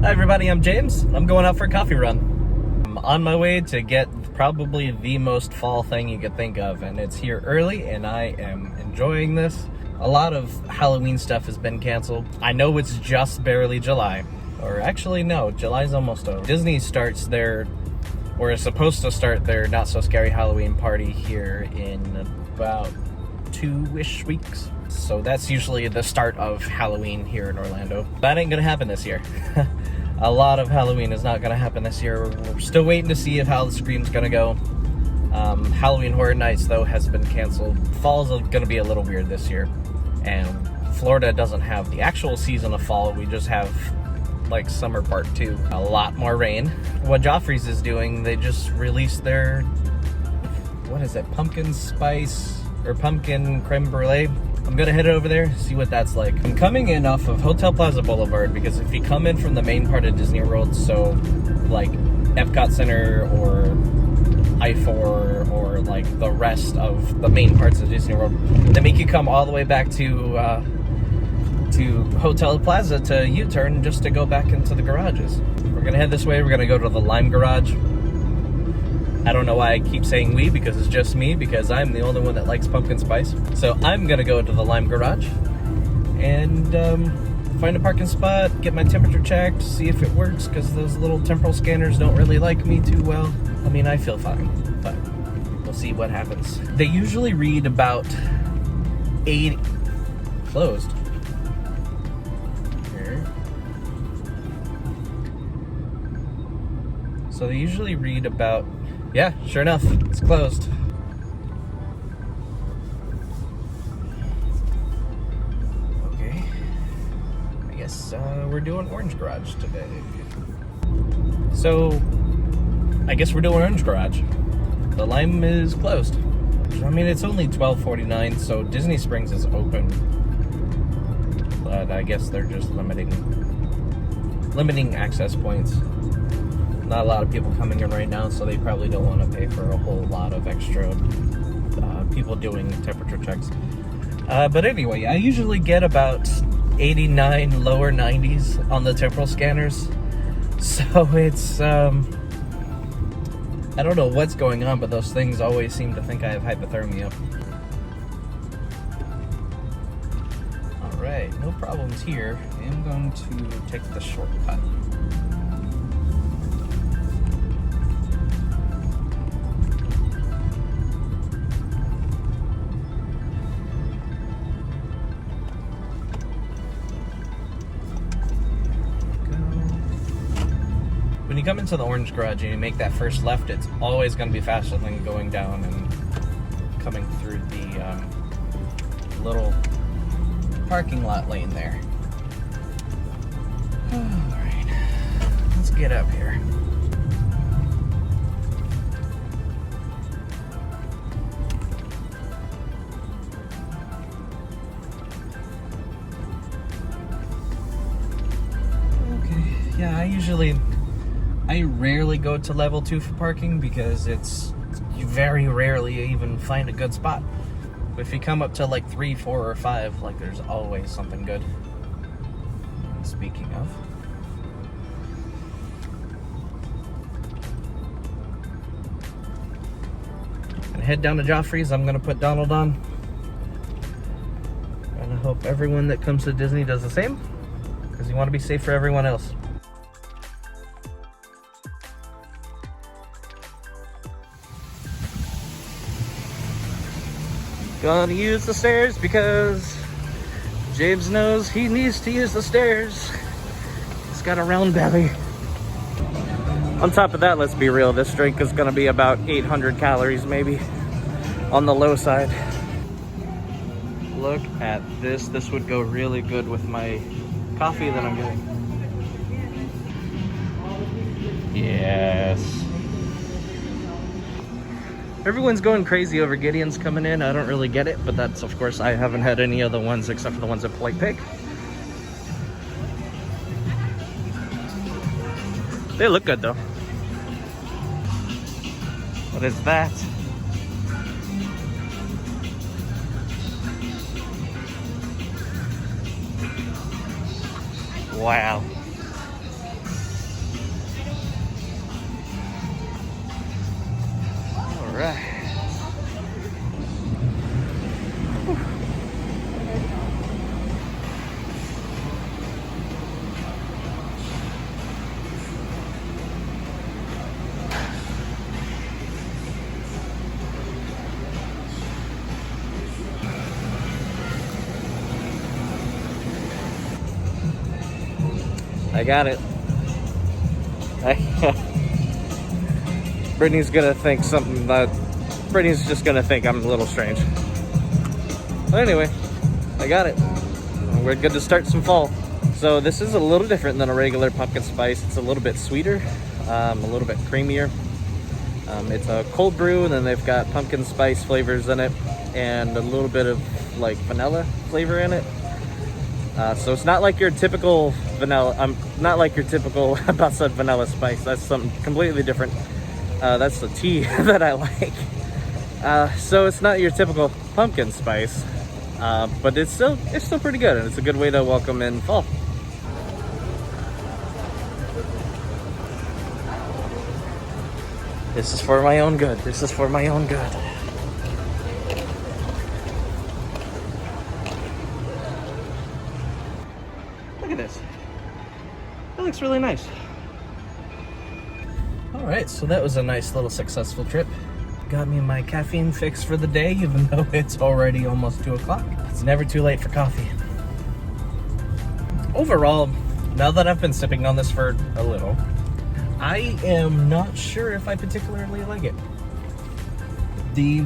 Hi everybody, I'm James. I'm going out for a coffee run. I'm on my way to get probably the most fall thing you could think of, and it's here early and I am enjoying this. A lot of Halloween stuff has been canceled. I know it's just barely July, or actually no, July's almost over. Disney starts their, or is supposed to start their not so scary Halloween party here in about 2-ish weeks. So that's usually the start of Halloween here in Orlando. That ain't gonna happen this year. A lot of Halloween is not gonna happen this year. We're still waiting to see how the Scream's gonna go. Halloween Horror Nights though has been canceled. Fall's gonna be a little weird this year. And Florida doesn't have the actual season of fall. We just have like summer part 2. A lot more rain. What Joffreys is doing, they just released their, what is it, pumpkin spice or pumpkin creme brulee. I'm gonna head over there, see what that's like. I'm coming in off of Hotel Plaza Boulevard because if you come in from the main part of Disney World, so like Epcot Center or I-4 or like the rest of the main parts of Disney World, they make you come all the way back to Hotel Plaza to U-turn just to go back into the garages. We're gonna head this way. We're gonna go to the Lime Garage. I don't know why I keep saying we, because it's just me, because I'm the only one that likes pumpkin spice. So I'm gonna go to the Lime Garage and find a parking spot, get my temperature checked, see if it works, because those little temporal scanners don't really like me too well. I mean, I feel fine, but we'll see what happens. They usually read about 80... Closed. Here. So they usually read about... Yeah, sure enough, it's closed. Okay. I guess we're doing Orange Garage today. So, I guess we're doing Orange Garage. The Lime is closed. I mean, it's only $12.49, so Disney Springs is open. But I guess they're just limiting access points. Not a lot of people coming in right now, so they probably don't want to pay for a whole lot of extra people doing temperature checks. But anyway, I usually get about 89, lower 90s on the temporal scanners. So it's, I don't know what's going on, but those things always seem to think I have hypothermia. Alright, no problems here. I'm going to take the shortcut. When you come into the Orange Garage and you make that first left, it's always going to be faster than going down and coming through the little parking lot lane there. Alright, let's get up here. Okay, yeah, I rarely go to level 2 for parking because you very rarely even find a good spot. But if you come up to like 3, 4, or 5, like there's always something good. And speaking of, gonna head down to Joffrey's. I'm gonna put Donald on. And I hope everyone that comes to Disney does the same, because you want to be safe for everyone else. Gonna use the stairs because James knows he needs to use the stairs. He's got a round belly. On top of that, let's be real, this drink is gonna be about 800 calories maybe on the low side. Look at this. This would go really good with my coffee that I'm getting. Yes. Everyone's going crazy over Gideon's coming in. I don't really get it, but that's, of course, I haven't had any other ones except for the ones at Polite Pig. They look good, though. What is that? Wow. I got it. Brittany's gonna think something that Brittany's just gonna think I'm a little strange. But anyway, I got it. We're good to start some fall. So this is a little different than a regular pumpkin spice. It's a little bit sweeter, a little bit creamier. It's a cold brew, and then they've got pumpkin spice flavors in it and a little bit of like vanilla flavor in it. So it's not like your typical vanilla, not like your typical about said vanilla spice. That's something completely different. That's the tea that I like. So it's not your typical pumpkin spice, but it's still pretty good, and it's a good way to welcome in fall. This is for my own good. This is for my own good. Look at this. That looks really nice. All right, so that was a nice little successful trip. Got me my caffeine fix for the day, even though it's already almost 2 o'clock. It's never too late for coffee. Overall, now that I've been sipping on this for a little, I am not sure if I particularly like it. The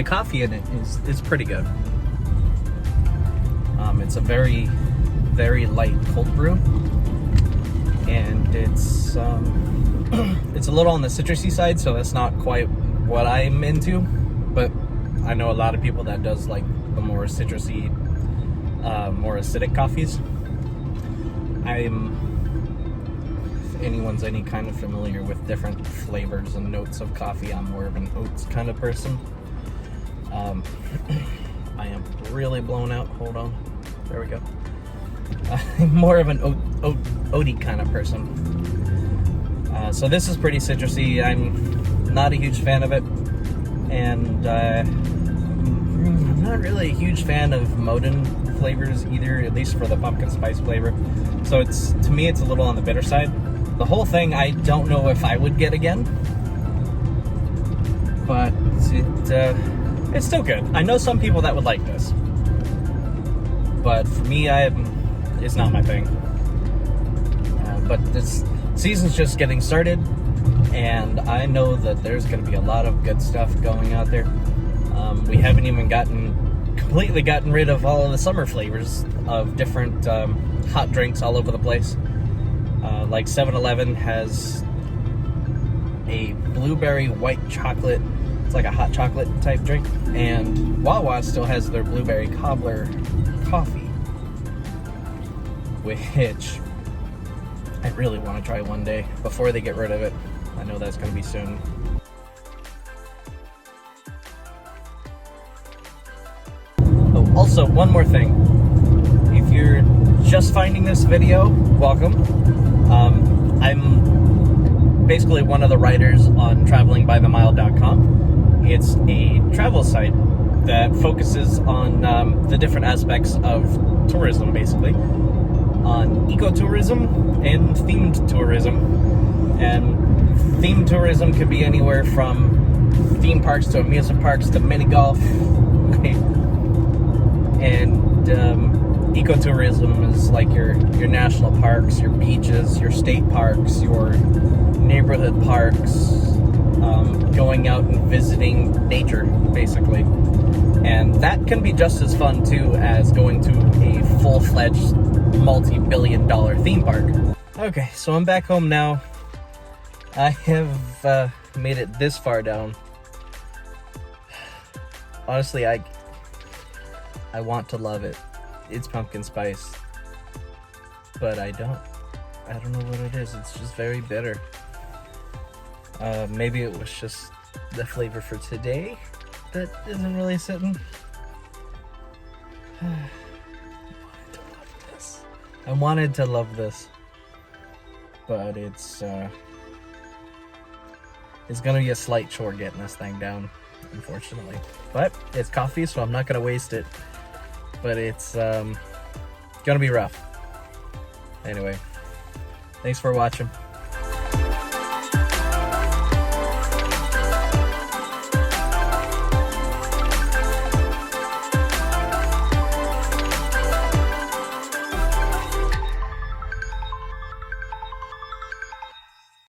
coffee in it is pretty good. It's a very, very light cold brew, and it's a little on the citrusy side, so that's not quite what I'm into. But I know a lot of people that does like the more citrusy, more acidic coffees. If anyone's any kind of familiar with different flavors and notes of coffee, I'm more of an oats kind of person. I am really blown out. Hold on. There we go. I'm more of an oaty kind of person. So this is pretty citrusy. I'm not a huge fan of it. And I'm not really a huge fan of Modin flavors either, at least for the pumpkin spice flavor. So to me, it's a little on the bitter side. The whole thing, I don't know if I would get again, but it's still good. I know some people that would like this, but for me, it's not my thing. But this season's just getting started, and I know that there's going to be a lot of good stuff going out there. We haven't even completely gotten rid of all of the summer flavors of different hot drinks all over the place. Like 7-Eleven has a blueberry white chocolate. It's like a hot chocolate type drink. And Wawa still has their blueberry cobbler coffee, which I really want to try one day before they get rid of it. I know that's going to be soon. Oh, also, one more thing. If you're just finding this video, welcome. I'm basically one of the writers on travelingbythemile.com. It's a travel site that focuses on the different aspects of tourism, basically. On ecotourism and themed tourism. And themed tourism could be anywhere from theme parks to amusement parks to mini golf. And ecotourism is like your national parks, your beaches, your state parks, your neighborhood parks, going out and visiting nature, basically. And that can be just as fun, too, as going to a full-fledged, multi-billion-dollar theme park. Okay, so I'm back home now. I have made it this far down. Honestly, I want to love it. It's pumpkin spice, but I don't know what it is. It's just very bitter. Maybe it was just the flavor for today that isn't really sitting. I wanted to love this, but it's gonna be a slight chore getting this thing down, unfortunately. But it's coffee, so I'm not gonna waste it. But it's gonna be rough. Anyway, thanks for watching.